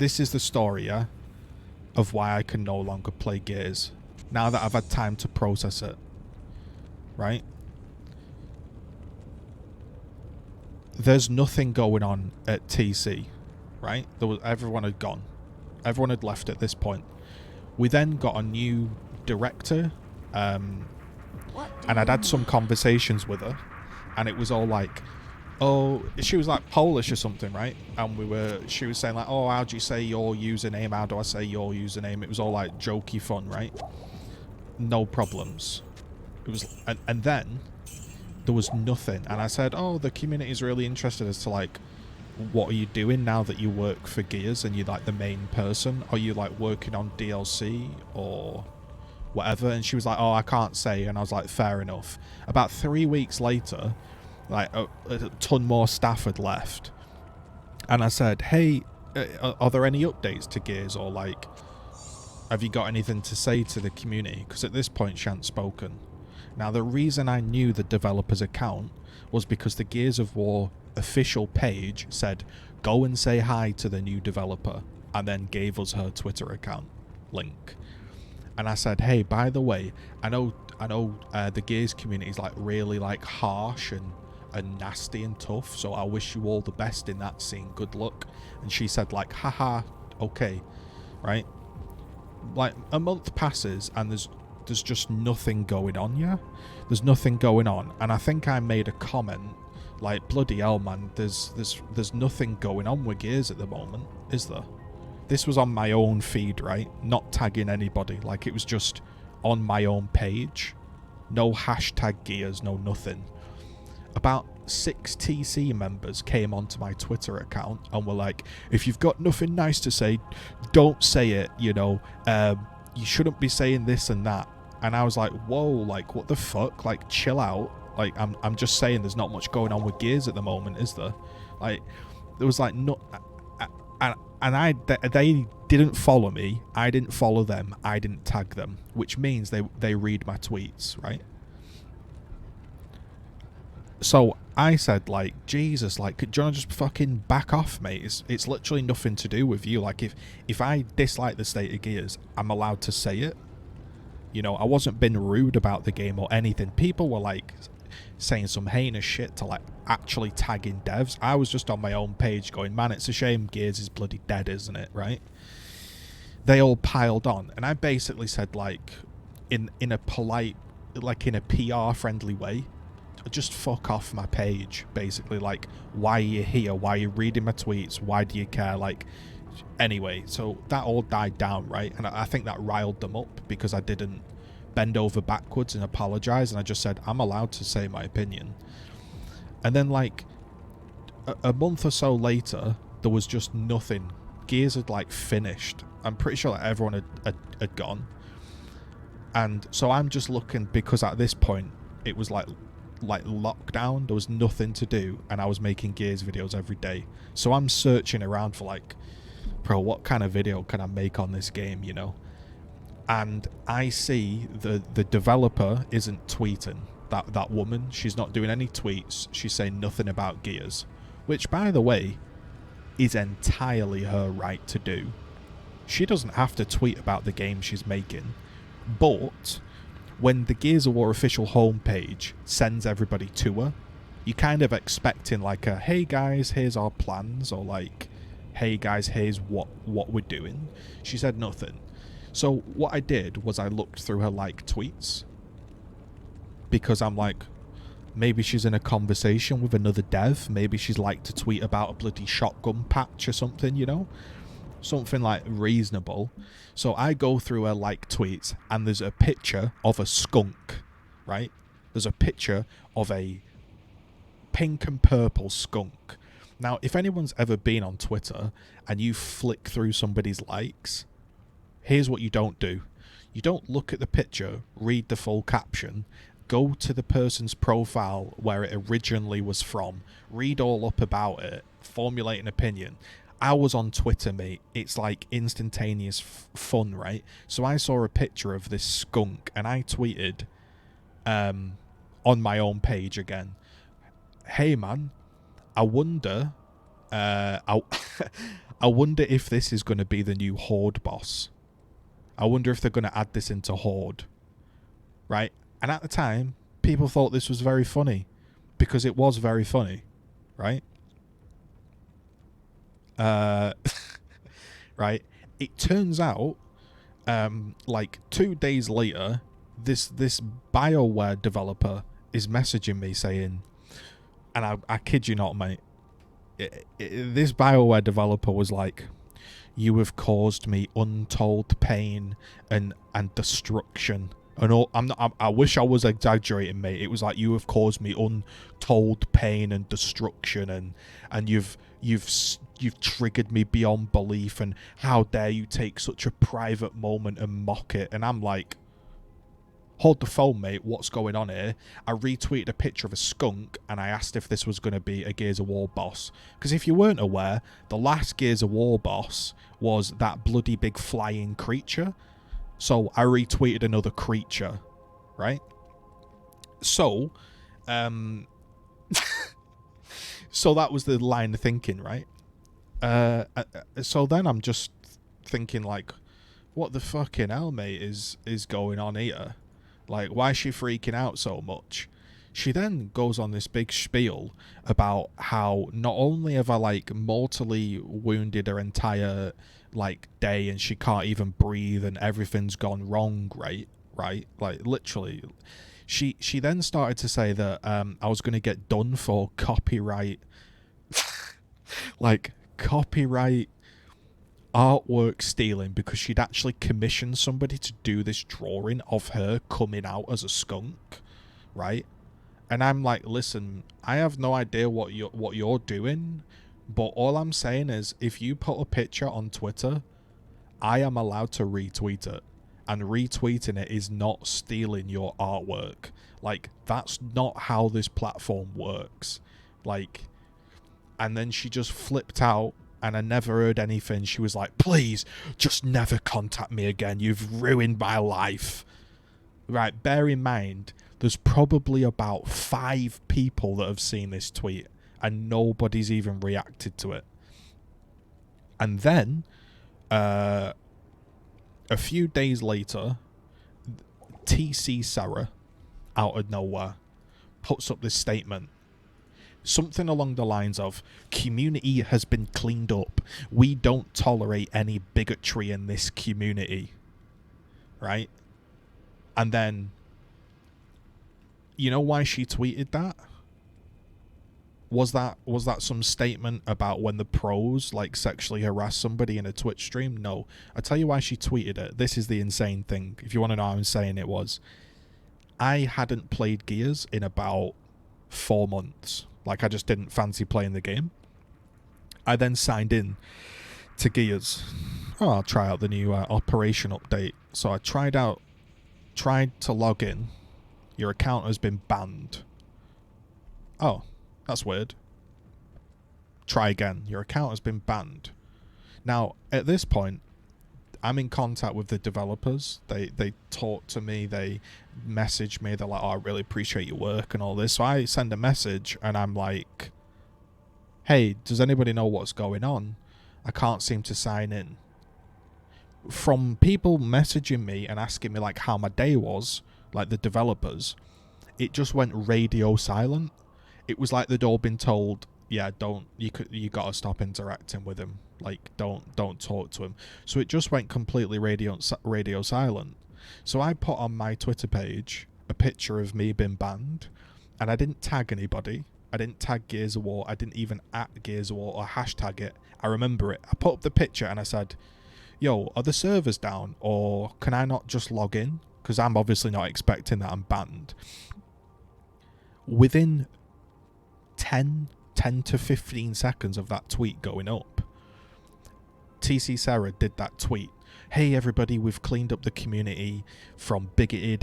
this is the story, yeah, of why I can no longer play Gears. Now that I've had time to process it, right? There's nothing going on at TC, right? Everyone had gone. Everyone had left at this point. We then got a new director, and I'd had some conversations with her, and it was all like, oh, she was like Polish or something, right? And she was saying like, oh, how do you say your username? How do I say your username? It was all like jokey fun, right? No problems. It was, and then there was nothing. And I said, oh, the community is really interested as to like, what are you doing now that you work for Gears and you're like the main person? Are you like working on DLC or whatever? And she was like, oh, I can't say. And I was like, fair enough. About 3 weeks later, like a ton more staff had left, and I said, hey, are there any updates to Gears, or like, have you got anything to say to the community? Because at this point she hadn't spoken. Now the reason I knew the developer's account was because the Gears of War official page said, go and say hi to the new developer, and then gave us her Twitter account link. And I said, hey, by the way, I know the Gears community is like really like harsh and nasty and tough, so I wish you all the best in that scene, good luck. And she said like, haha, okay, right? Like a month passes and there's just nothing going on. Yeah, there's nothing going on. And I think I made a comment like, bloody hell man, there's nothing going on with Gears at the moment, is there? This was on my own feed, right? Not tagging anybody, like it was just on my own page. No hashtag Gears, no nothing. About 6 TC members came onto my Twitter account and were like, if you've got nothing nice to say, don't say it, you know, you shouldn't be saying this and that. And I was like, whoa, like what the fuck, like chill out. Like I'm just saying there's not much going on with Gears at the moment, is there? Like there was like no, and they didn't follow me, I didn't follow them, I didn't tag them, which means they read my tweets, right? So I said like, Jesus, like, do you want to just fucking back off, mate? It's literally nothing to do with you. Like if I dislike the state of Gears, I'm allowed to say it. You know, I wasn't being rude about the game or anything. People were like saying some heinous shit to like actually tagging devs. I was just on my own page going, man, it's a shame Gears is bloody dead, isn't it, right? They all piled on, and I basically said like, in a polite, like in a PR friendly way, just fuck off my page, basically. Like, why are you here? Why are you reading my tweets? Why do you care? Like, anyway, so that all died down, right? And I think that riled them up because I didn't bend over backwards and apologize, and I just said I'm allowed to say my opinion. And then like a month or so later, there was just nothing. Gears had like finished. I'm pretty sure that everyone had gone, and so I'm just looking, because at this point it was like lockdown, there was nothing to do, and I was making Gears videos every day. So I'm searching around for like, bro, what kind of video can I make on this game, you know? And I see the developer isn't tweeting. That woman, she's not doing any tweets. She's saying nothing about Gears, which, by the way, is entirely her right to do. She doesn't have to tweet about the game she's making. But when the Gears of War official homepage sends everybody to her, you kind of expecting like a, hey guys, here's our plans, or like, hey guys, here's what we're doing. She said nothing. So what I did was I looked through her like tweets, because I'm like, maybe she's in a conversation with another dev, maybe she's like to tweet about a bloody shotgun patch or something, you know, something like reasonable. So I go through her like tweets, and there's a picture of a skunk, right? There's a picture of a pink and purple skunk. Now, if anyone's ever been on Twitter and you flick through somebody's likes, here's what you don't do. You don't look at the picture, read the full caption, go to the person's profile where it originally was from, read all up about it, formulate an opinion. I was on Twitter, mate. It's like instantaneous fun, right? So I saw a picture of this skunk, and I tweeted on my own page again, hey man, I wonder I I wonder if this is going to be the new Horde boss. I wonder if they're going to add this into Horde, right? And at the time, people thought this was very funny, because it was very funny, right? Right? It turns out, like 2 days later, this BioWare developer is messaging me saying, and I kid you not, mate, this BioWare developer was like, "You have caused me untold pain and destruction." And all, I wish I was exaggerating, mate. It was like, "You have caused me untold pain and destruction, and you've triggered me beyond belief. And how dare you take such a private moment and mock it?" And I'm like, hold the phone, mate. What's going on here? I retweeted a picture of a skunk, and I asked if this was going to be a Gears of War boss. Because if you weren't aware, the last Gears of War boss was that bloody big flying creature. So I retweeted another creature, right? So, so that was the line of thinking, right? So then I'm just thinking, like, what the fucking hell, mate, is going on here? Like, why is she freaking out so much? She then goes on this big spiel about how not only have I, like, mortally wounded her entire, like, day, and she can't even breathe and everything's gone wrong, right? Like, literally. She then started to say that I was going to get done for copyright, like, copyright artwork stealing, because she'd actually commissioned somebody to do this drawing of her coming out as a skunk, right? And I'm like, listen, I have no idea what you're doing, but all I'm saying is, if you put a picture on Twitter, I am allowed to retweet it, and retweeting it is not stealing your artwork. Like, that's not how this platform works. Like, and then she just flipped out, and I never heard anything. She was like, "Please, just never contact me again. You've ruined my life." Right, bear in mind, there's probably about 5 people that have seen this tweet, and nobody's even reacted to it. And then, a few days later, TC Sarah, out of nowhere, puts up this statement. Something along the lines of, "Community has been cleaned up. We don't tolerate any bigotry in this community." Right? And then, you know why she tweeted that? Was that some statement about when the pros, like, sexually harass somebody in a Twitch stream? No. I'll tell you why she tweeted it. This is the insane thing. If you want to know how insane it was. I hadn't played Gears in about 4 months. Like, I just didn't fancy playing the game. I then signed in to Gears. Oh, I'll try out the new operation update. So I tried to log in. Your account has been banned. Oh, that's weird. Try again. Your account has been banned. Now, at this point, I'm in contact with the developers. They talk to me, they message me, they're like, "Oh, I really appreciate your work," and all this. So I send a message, and I'm like, "Hey, does anybody know what's going on? I can't seem to sign in." From people messaging me and asking me, like, how my day was, like the developers, it just went radio silent. It was like they'd all been told, "Yeah, you gotta stop interacting with him. Like, don't talk to him." So it just went completely radio silent. So I put on my Twitter page a picture of me being banned, and I didn't tag anybody. I didn't tag Gears of War. I didn't even @ Gears of War or hashtag it. I remember it. I put up the picture and I said, "Yo, are the servers down, or can I not just log in? Because I'm obviously not expecting that I'm banned." Within 10 to 15 seconds of that tweet going up, TC Sarah did that tweet. "Hey everybody, we've cleaned up the community from bigoted,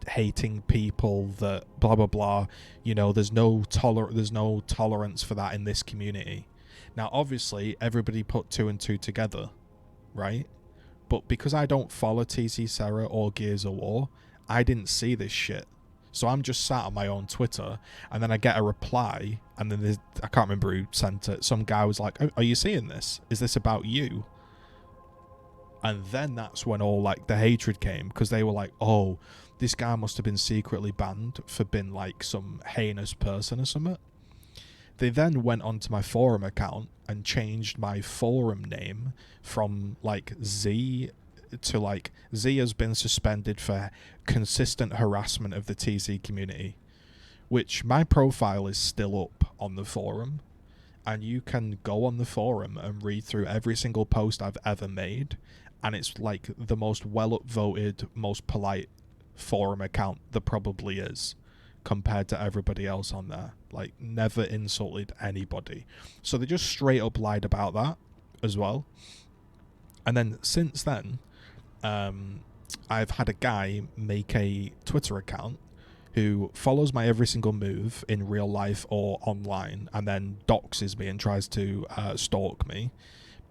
hating people that blah blah blah. You know, there's no tolerance for that in this community." Now, obviously, everybody put 2 and 2 together, right? But because I don't follow TC Sarah or Gears of War, I didn't see this shit. So I'm just sat on my own Twitter, and then I get a reply, and then I can't remember who sent it. Some guy was like, "Are you seeing this? Is this about you?" And then that's when all like the hatred came, because they were like, "Oh, this guy must have been secretly banned for being like some heinous person or something." They then went onto my forum account and changed my forum name from like Z to like Z has been suspended for consistent harassment of the TC community, which my profile is still up on the forum, and you can go on the forum and read through every single post I've ever made, and it's like the most well upvoted, most polite forum account there probably is compared to everybody else on there. Like, never insulted anybody. So they just straight up lied about that as well. And then since then, I've had a guy make a Twitter account who follows my every single move in real life or online, and then doxes me and tries to stalk me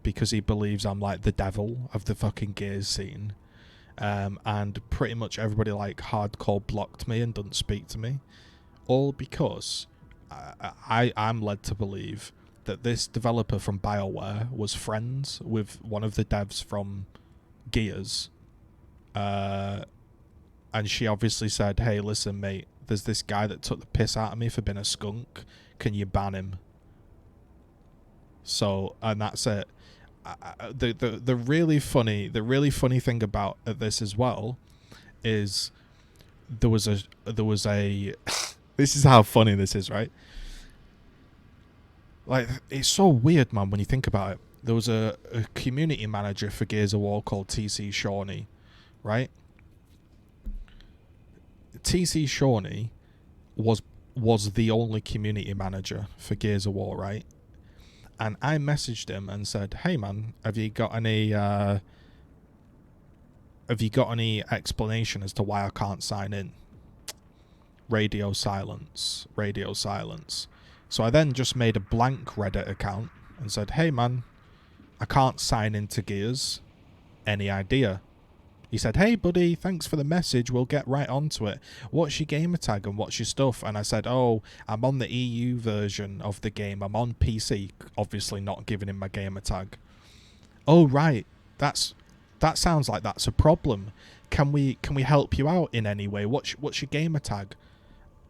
because he believes I'm like the devil of the fucking Gears scene. And pretty much everybody like hardcore blocked me and doesn't speak to me, all because I'm led to believe that this developer from BioWare was friends with one of the devs from Gears, and she obviously said, "Hey, listen, mate, there's this guy that took the piss out of me for being a skunk. Can you ban him?" So, and that's it. The really funny thing about this as well is there was a this is how funny this is, right? Like, it's so weird, man, when you think about it. There was a community manager for Gears of War called TC Shawnee, right? TC Shawnee was the only community manager for Gears of War, right? And I messaged him and said, "Hey man, have you got any explanation as to why I can't sign in?" Radio silence. So I then just made a blank Reddit account and said, "Hey man, I can't sign into Gears. Any idea?" He said, "Hey buddy, thanks for the message, we'll get right onto it. What's your gamer tag and what's your stuff?" And I said, "Oh, I'm on the EU version of the game. I'm on PC." Obviously not giving him my gamer tag. "Oh right, that sounds like that's a problem. Can we help you out in any way? What's your gamer tag?"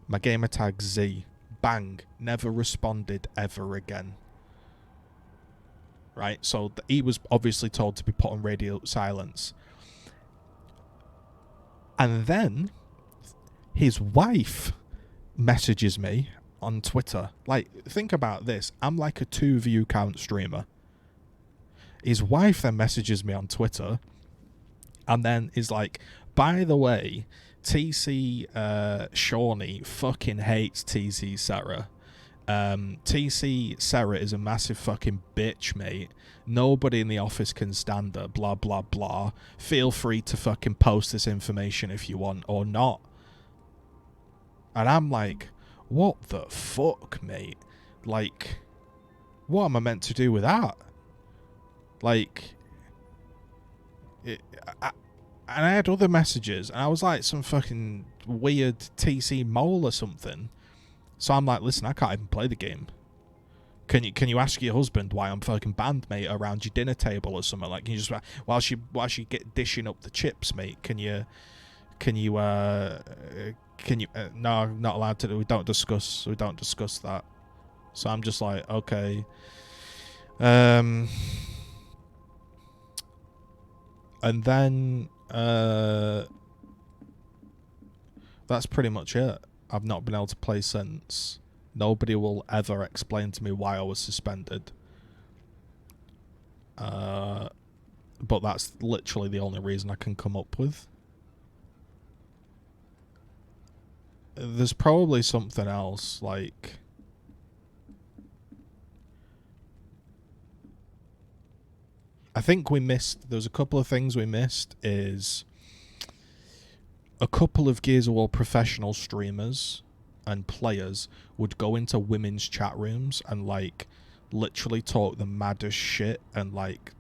My gamer tag Z. Bang. Never responded ever again. Right, so he was obviously told to be put on radio silence. And then his wife messages me on Twitter. Like, think about this. I'm like a 2 view count streamer. His wife then messages me on Twitter and then is like, "By the way, TC Shawnee fucking hates TC Sarah. TC Sarah is a massive fucking bitch, mate. Nobody in the office can stand her, blah, blah, blah. Feel free to fucking post this information if you want or not." And I'm like, what the fuck, mate? Like, what am I meant to do with that? Like, and I had other messages, and I was like some fucking weird TC mole or something. So I'm like, "Listen, I can't even play the game. Can you ask your husband why I'm fucking banned, mate, around your dinner table or something? Like, can you just while she get dishing up the chips, mate? Can you no, I'm not allowed to. We don't discuss that." So I'm just like, okay. And then that's pretty much it. I've not been able to play since. Nobody will ever explain to me why I was suspended. But that's literally the only reason I can come up with. There's probably something else, like... I think there's a couple of things we missed, is a couple of Gears of War professional streamers and players would go into women's chat rooms and, like, literally talk the maddest shit and, like,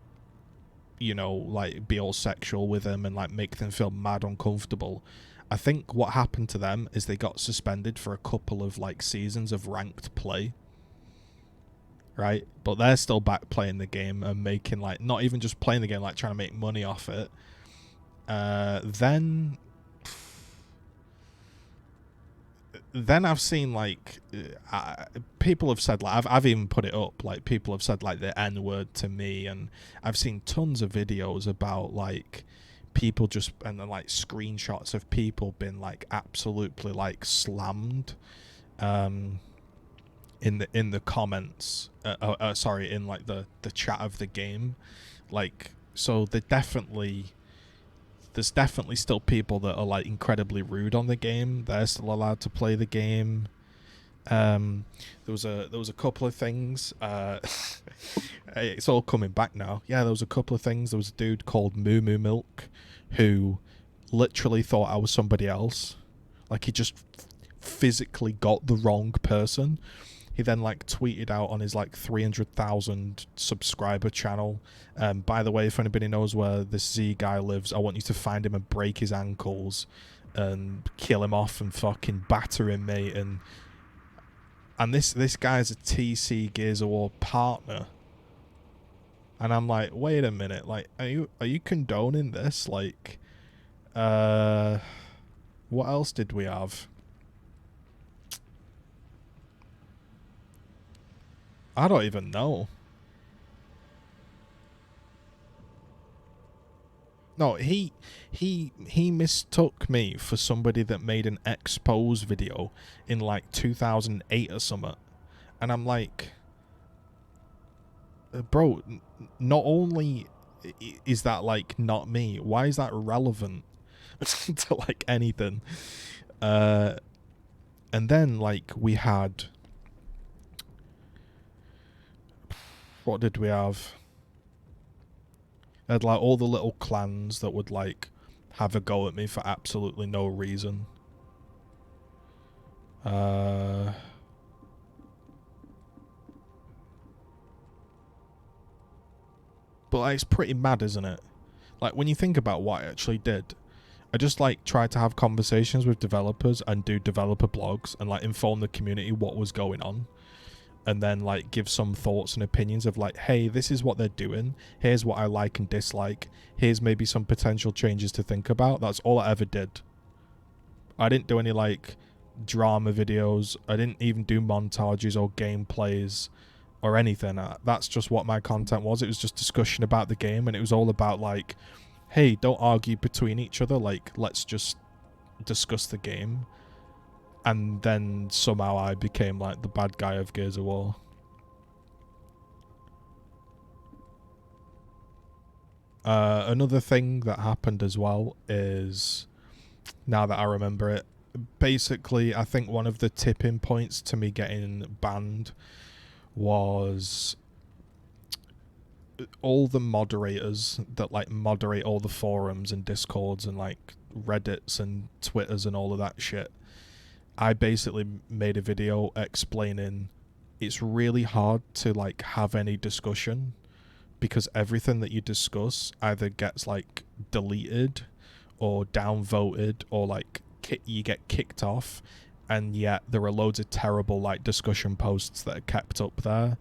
you know, like, be all sexual with them and, like, make them feel mad uncomfortable. I think what happened to them is they got suspended for a couple of like seasons of ranked play, right? But they're still back playing the game and making like, not even just playing the game, like trying to make money off it. Then I've seen like people have said like I've even put it up, like people have said like the N word to me, and I've seen tons of videos about like people just, and then like screenshots of people being like absolutely like slammed in the comments sorry, in like the chat of the game. Like, so there's definitely still people that are like incredibly rude on the game. They're still allowed to play the game. There was a couple of things. It's all coming back now. Yeah, there was a couple of things. There was a dude called Moo Moo Milk who literally thought I was somebody else. Like, he just physically got the wrong person. He then like tweeted out on his like 300,000 subscriber channel, by the way, if anybody knows where this Z guy lives, I want you to find him and break his ankles and kill him off and fucking batter him, mate. And this guy's a TC Gears of War partner, and I'm like, wait a minute, like, are you condoning this? Like, what else did we have? I don't even know. No, he mistook me for somebody that made an expose video in like 2008 or something. And I'm like, bro, not only is that like not me, why is that relevant to like anything? And then like we had, what did we have? I had like all the little clans that would like have a go at me for absolutely no reason. But like, it's pretty mad, isn't it? Like, when you think about what I actually did, I just like tried to have conversations with developers and do developer blogs and like inform the community what was going on. And then like give some thoughts and opinions of like, hey, this is what they're doing, here's what I like and dislike, here's maybe some potential changes to think about. That's all I ever did. I didn't do any like drama videos. I didn't even do montages or gameplays or anything. That's just what my content was. It was just discussion about the game, and it was all about like, hey, don't argue between each other, like, let's just discuss the game. And then somehow I became like the bad guy of Gears of War. Another thing that happened as well is, now that I remember it, basically I think one of the tipping points to me getting banned was all the moderators that like moderate all the forums and discords and like Reddits and Twitters and all of that shit. I basically made a video explaining it's really hard to like have any discussion because everything that you discuss either gets like deleted or downvoted or like you get kicked off, and yet there are loads of terrible like discussion posts that are kept up there,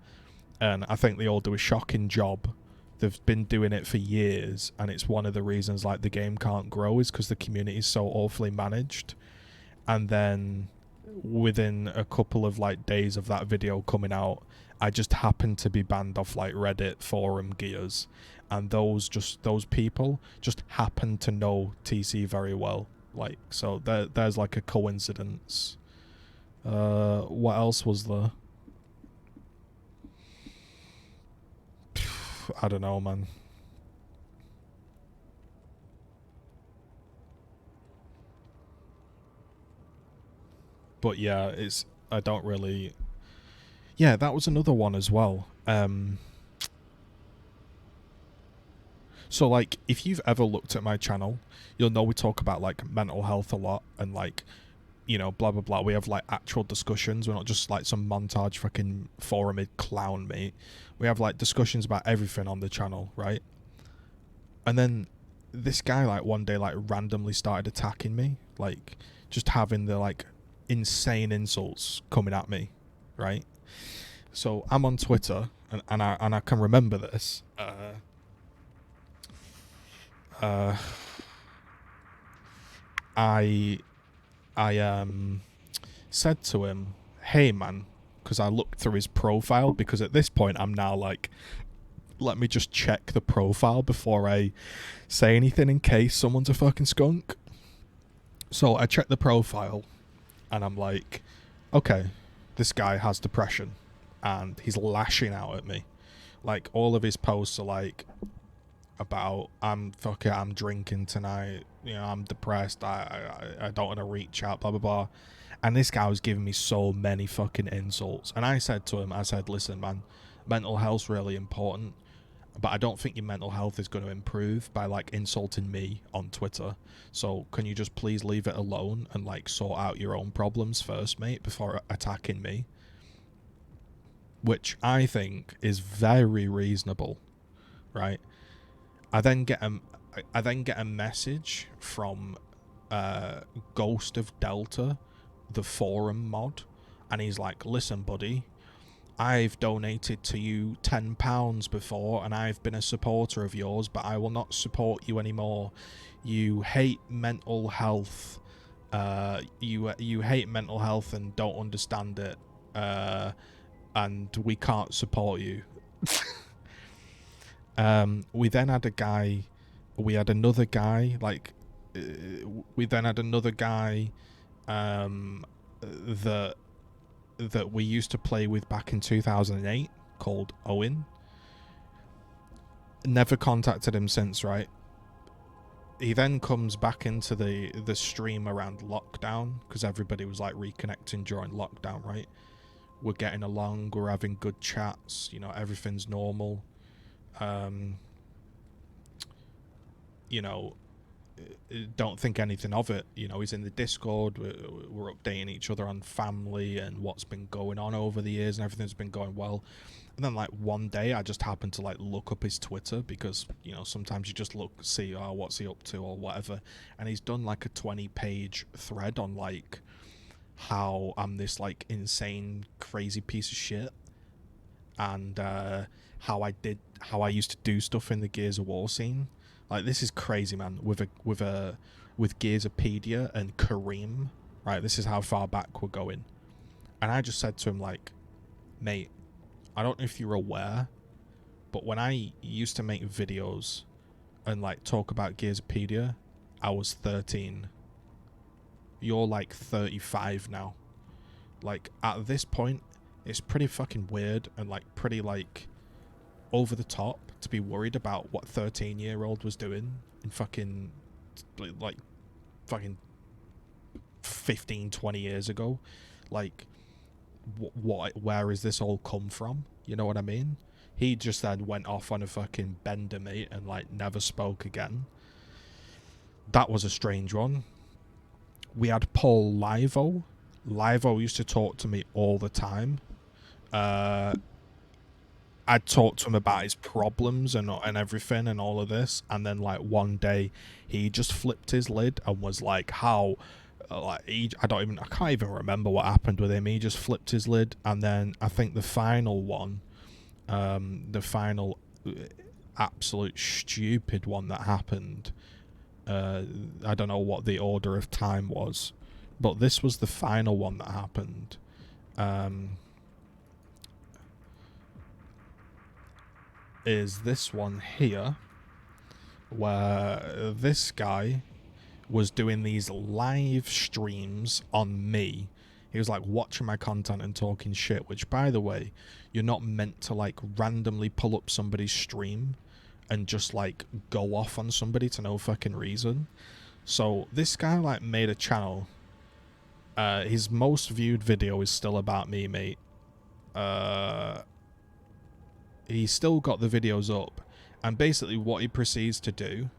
and I think they all do a shocking job. They've been doing it for years, and it's one of the reasons like the game can't grow is because the community is so awfully managed. And then within a couple of like days of that video coming out, I just happened to be banned off like Reddit forum Gears, and those people just happened to know TC very well. Like, so there's like a coincidence. What else was there? I don't know, man. But yeah, I don't really... Yeah, that was another one as well. So like, if you've ever looked at my channel, you'll know we talk about like mental health a lot and like, you know, blah blah blah. We have like actual discussions. We're not just like some montage fucking forumid clown, mate. We have like discussions about everything on the channel, right? And then this guy like one day like randomly started attacking me, like just having the like insane insults coming at me, right? So I'm on Twitter, and I can remember this. I said to him, "Hey man," because I looked through his profile, because at this point I'm now like, let me just check the profile before I say anything in case someone's a fucking skunk. So I checked the profile, and I'm like, okay, this guy has depression, and he's lashing out at me. Like, all of his posts are like about, I'm drinking tonight, you know, I'm depressed, I don't want to reach out, blah blah blah. And this guy was giving me so many fucking insults, and I said to him, I said, listen man, mental health's really important, but I don't think your mental health is going to improve by like insulting me on Twitter. So can you just please leave it alone and like sort out your own problems first, mate, before attacking me? Which I think is very reasonable, right? I then get a message from Ghost of Delta, the forum mod, and he's like, listen buddy, I've donated to you £10 before, and I've been a supporter of yours, but I will not support you anymore. You hate mental health. You hate mental health and don't understand it. And we can't support you. We then had a guy. We had another guy. Like, we then had another guy. That we used to play with back in 2008, called Owen. Never contacted him since, right? He then comes back into the stream around lockdown, because everybody was like reconnecting during lockdown, right? We're getting along, we're having good chats, you know, everything's normal. You know, don't think anything of it. You know, he's in the Discord, we're updating each other on family and what's been going on over the years, and everything's been going well. And then like one day I just happened to like look up his Twitter, because, you know, sometimes you just see, oh, what's he up to or whatever, and he's done like a 20-page thread on like how I'm this like insane crazy piece of shit, and how I used to do stuff in the Gears of War scene. Like, this is crazy, man. With Gearsopedia and Kareem, right? This is how far back we're going. And I just said to him, like, mate, I don't know if you're aware, but when I used to make videos and like talk about Gearsopedia, I was 13. You're like 35 now. Like, at this point, it's pretty fucking weird and like pretty like over the top to be worried about what 13-year-old was doing in fucking like fucking 15, 20 years ago. Like, where is this all come from? You know what I mean? He just then went off on a fucking bender, mate, and like never spoke again. That was a strange one. We had Paul Livo. Livo used to talk to me all the time. I'd talk to him about his problems and everything and all of this, and then like one day he just flipped his lid and was like, how like I can't even remember what happened with him. He just flipped his lid, and then I think the final one, the final absolute stupid one that happened, I don't know what the order of time was, but this was the final one that happened. Is this one here, where this guy was doing these live streams on me. He was like watching my content and talking shit, which, by the way, you're not meant to like randomly pull up somebody's stream and just like go off on somebody to no fucking reason. So this guy like made a channel. His most viewed video is still about me, mate. He's still got the videos up, and basically what he proceeds to do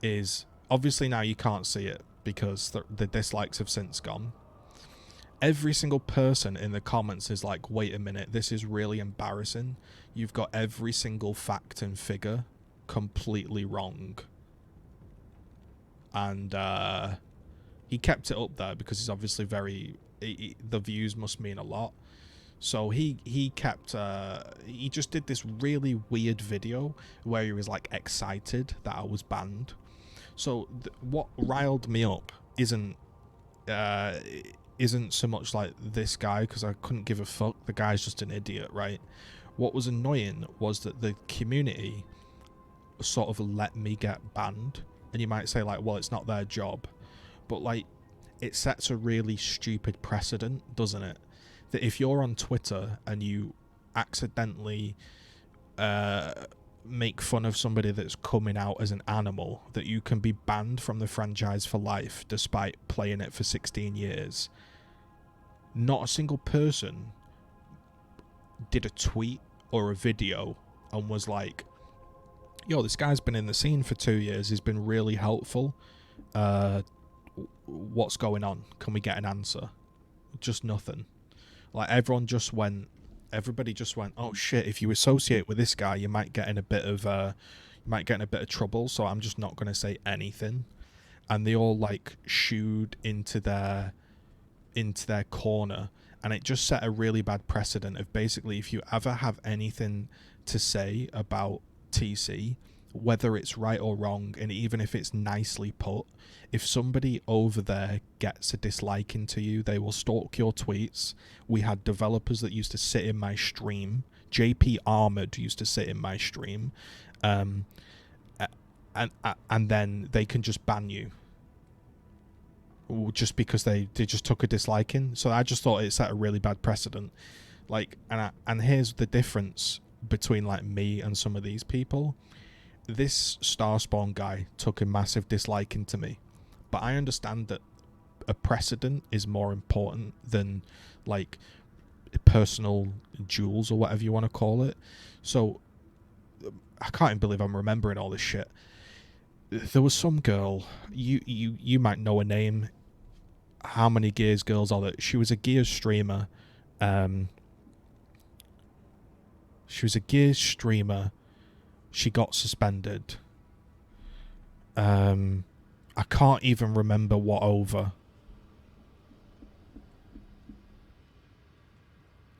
is, obviously now you can't see it because the dislikes have since gone. Every single person in the comments is like, wait a minute, this is really embarrassing. You've got every single fact and figure completely wrong. and he kept it up there because he's obviously the views must mean a lot. So he kept he just did this really weird video where he was like excited that I was banned. So what riled me up isn't so much like this guy, because I couldn't give a fuck. The guy's just an idiot, right? What was annoying was that the community sort of let me get banned. And you might say like, well, it's not their job, but like, it sets a really stupid precedent, doesn't it? That if you're on Twitter and you accidentally make fun of somebody that's coming out as an animal, that you can be banned from the franchise for life despite playing it for 16 years. Not a single person did a tweet or a video and was like, yo, this guy's been in the scene for 2 years, he's been really helpful, what's going on, can we get an answer? Just nothing. Like, everybody just went, oh shit, if you associate with this guy, you might get in a bit of trouble, so I'm just not going to say anything. And they all like shooed into their corner, and it just set a really bad precedent of basically, if you ever have anything to say about TC, whether it's right or wrong, and even if it's nicely put, if somebody over there gets a dislike into you, they will stalk your tweets. We had developers that used to sit in my stream. JP Armored used to sit in my stream, and then they can just ban you just because they just took a disliking. So I just thought it set a really bad precedent. Like, and here's the difference between like me and some of these people. This Starspawn guy took a massive disliking to me, but I understand that a precedent is more important than like personal duels or whatever you want to call it. So I can't even believe I'm remembering all this shit. There was some girl, you might know her name. How many Gears girls are there? She was a Gears streamer. She got suspended. I can't even remember what over.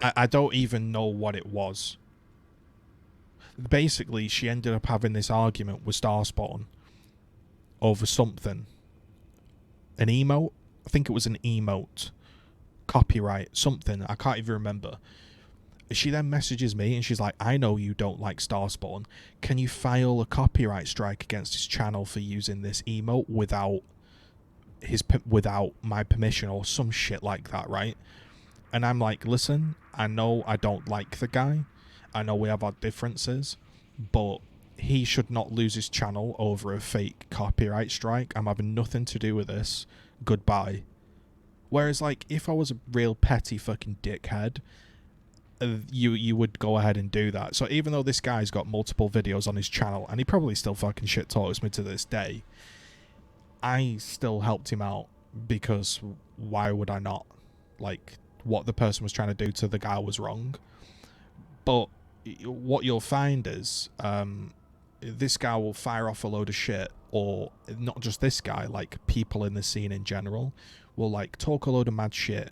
I don't even know what it was. Basically, she ended up having this argument with Starspawn over something. An emote? I think it was an emote. Copyright, something. I can't even remember. She then messages me and she's like, I know you don't like Starspawn. Can you file a copyright strike against his channel for using this emote without my permission or some shit like that, right? And I'm like, listen, I know I don't like the guy. I know we have our differences, but he should not lose his channel over a fake copyright strike. I'm having nothing to do with this. Goodbye. Whereas, like, if I was a real petty fucking dickhead, you would go ahead and do that. So even though this guy's got multiple videos on his channel, and he probably still fucking shit talks me to this day, I still helped him out, because why would I not? Like, what the person was trying to do to the guy was wrong. But what you'll find is this guy will fire off a load of shit, or not just this guy, like people in the scene in general will like talk a load of mad shit,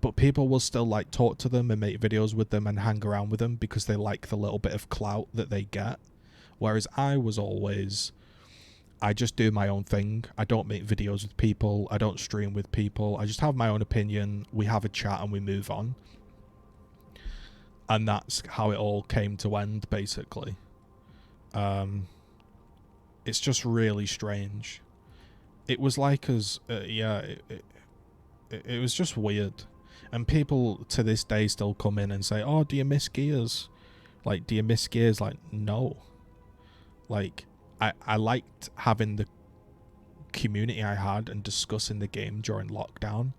but people will still like talk to them and make videos with them and hang around with them because they like the little bit of clout that they get. Whereas I just do my own thing. I don't make videos with people. I don't stream with people. I just have my own opinion. We have a chat and we move on. And that's how it all came to end, basically. It's just really strange. It was like it was just weird. And people to this day still come in and say, oh, do you miss Gears? Like, do you miss Gears? Like, no. Like, I liked having the community I had and discussing the game during lockdown.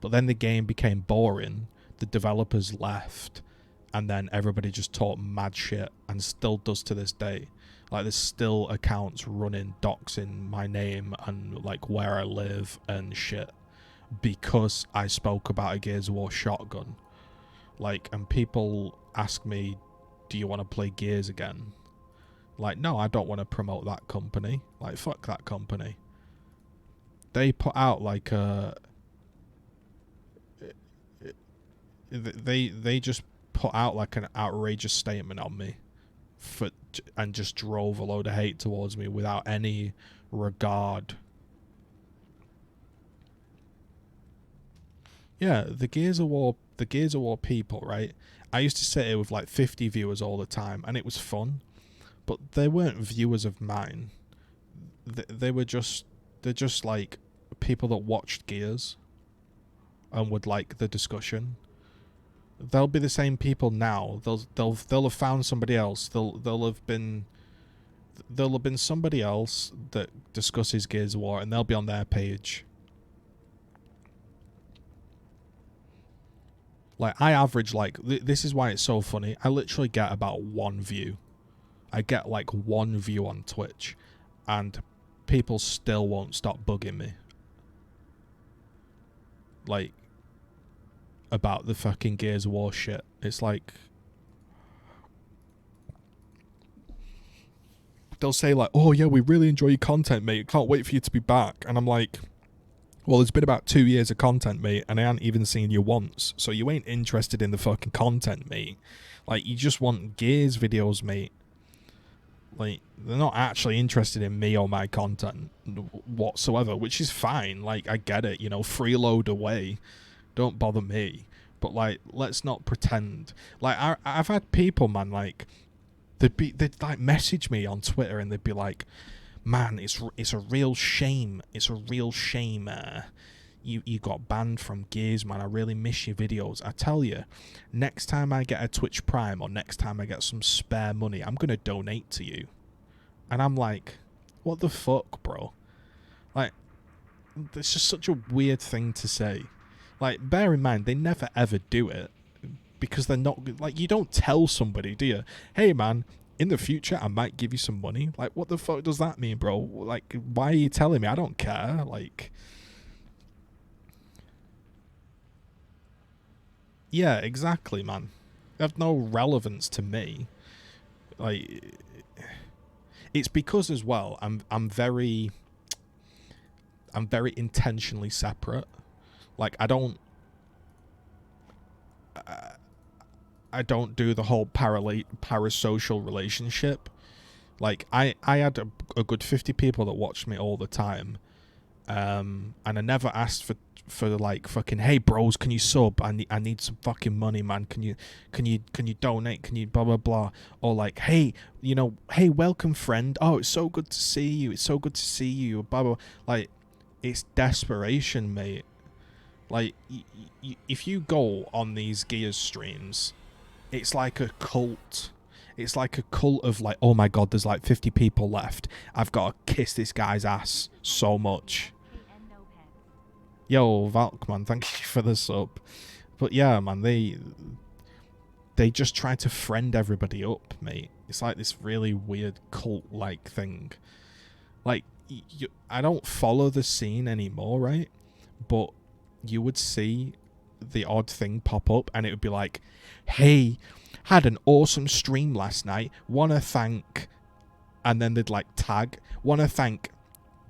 But then the game became boring. The developers left. And then everybody just talked mad shit, and still does to this day. Like, there's still accounts running, doxing my name and like where I live and shit, because I spoke about a Gears of War shotgun. Like, and people ask me, do you want to play Gears again? Like, no, I don't want to promote that company. Like, fuck that company. they put out like a they just put out like an outrageous statement on me and just drove a load of hate towards me without any regard. Yeah, the Gears of War people, right? I used to sit here with like 50 viewers all the time, and it was fun, but they weren't viewers of mine. They're just like people that watched Gears and would like the discussion. They'll be the same people now. They'll have found somebody else. There'll have been somebody else that discusses Gears of War, and they'll be on their page. Like, I average, like, this is why it's so funny. I literally get about 1 view. I get, like, 1 view on Twitch. And people still won't stop bugging me. Like, about the fucking Gears of War shit. It's like... They'll say, like, oh, yeah, we really enjoy your content, mate. Can't wait for you to be back. And I'm like... Well, it's been about 2 years of content, mate, and I haven't even seen you once, so you ain't interested in the fucking content, mate. Like, you just want Gears videos, mate. Like, they're not actually interested in me or my content whatsoever, which is fine. Like, I get it, you know, freeload away. Don't bother me. But, like, let's not pretend. Like, I've had people, man, like, they'd like, message me on Twitter, and they'd be like... Man, it's a real shame. It's a real shame. You got banned from Gears, man. I really miss your videos. I tell you, next time I get a Twitch Prime or next time I get some spare money, I'm gonna donate to you. And I'm like, what the fuck, bro? Like, it's just such a weird thing to say. Like, bear in mind, they never ever do it because they're not like, you don't tell somebody, do you? Hey, man. In the future, I might give you some money. Like, what the fuck does that mean, bro? Like, why are you telling me? I don't care. Like, yeah, exactly, man. They have no relevance to me. Like, it's because as well, I'm very intentionally separate. Like, I don't do the whole parasocial relationship. Like, I had a good 50 people that watched me all the time, and I never asked for like fucking, hey bros, can you sub? I need some fucking money, man. Can you donate? Can you blah blah blah? Or like, hey, you know, hey, welcome friend. Oh, it's so good to see you. It's so good to see you. Blah blah. Like, it's desperation, mate. Like, if you go on these Gears streams, it's like a cult. It's like a cult of like, oh my god, there's like 50 people left. I've got to kiss this guy's ass so much. Yo, Valk, man, thank you for the sub. But yeah, man, they just try to friend everybody up, mate. It's like this really weird cult-like thing. Like, I don't follow the scene anymore, right? But you would see the odd thing pop up and it would be like, hey, had an awesome stream last night, wanna thank, and then they'd like tag, wanna thank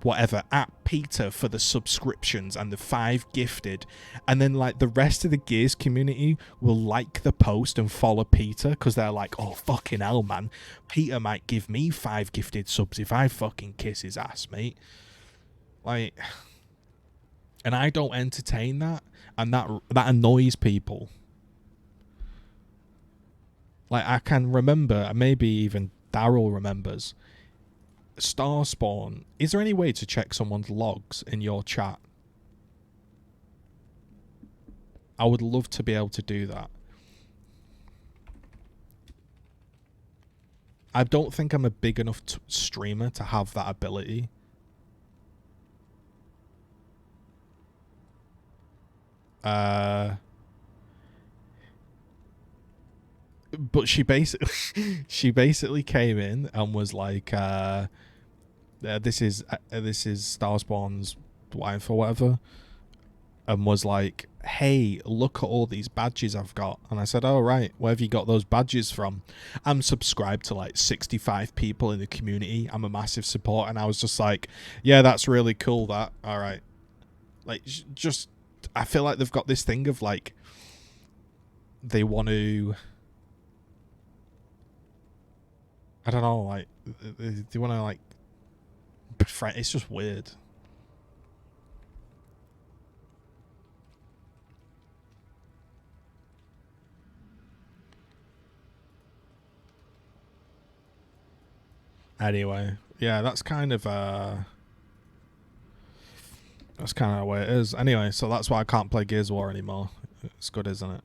whatever at Peter for the subscriptions and the 5 gifted, and then like the rest of the Gears community will like the post and follow Peter because they're like, oh fucking hell, man, Peter might give me 5 gifted subs if I fucking kiss his ass, mate. Like, and I don't entertain that, and that annoys people. Like, I can remember, maybe even Daryl remembers, Starspawn. Is there any way to check someone's logs in your chat? I would love to be able to do that. I don't think I'm a big enough streamer to have that ability. But she basically came in and was like, this is Starspawn's wife or whatever, and was like, hey, look at all these badges I've got. And I said, oh right, where have you got those badges from? I'm subscribed to like 65 people in the community. I'm a massive support. And I was just like, yeah, that's really cool, that. All right, Like, just, I feel like they've got this thing of like, they want to, I don't know, like, they want to like befriend. It's just weird. Anyway, yeah, that's kind of the way it is. Anyway, so that's why I can't play Gears of War anymore. It's good, isn't it?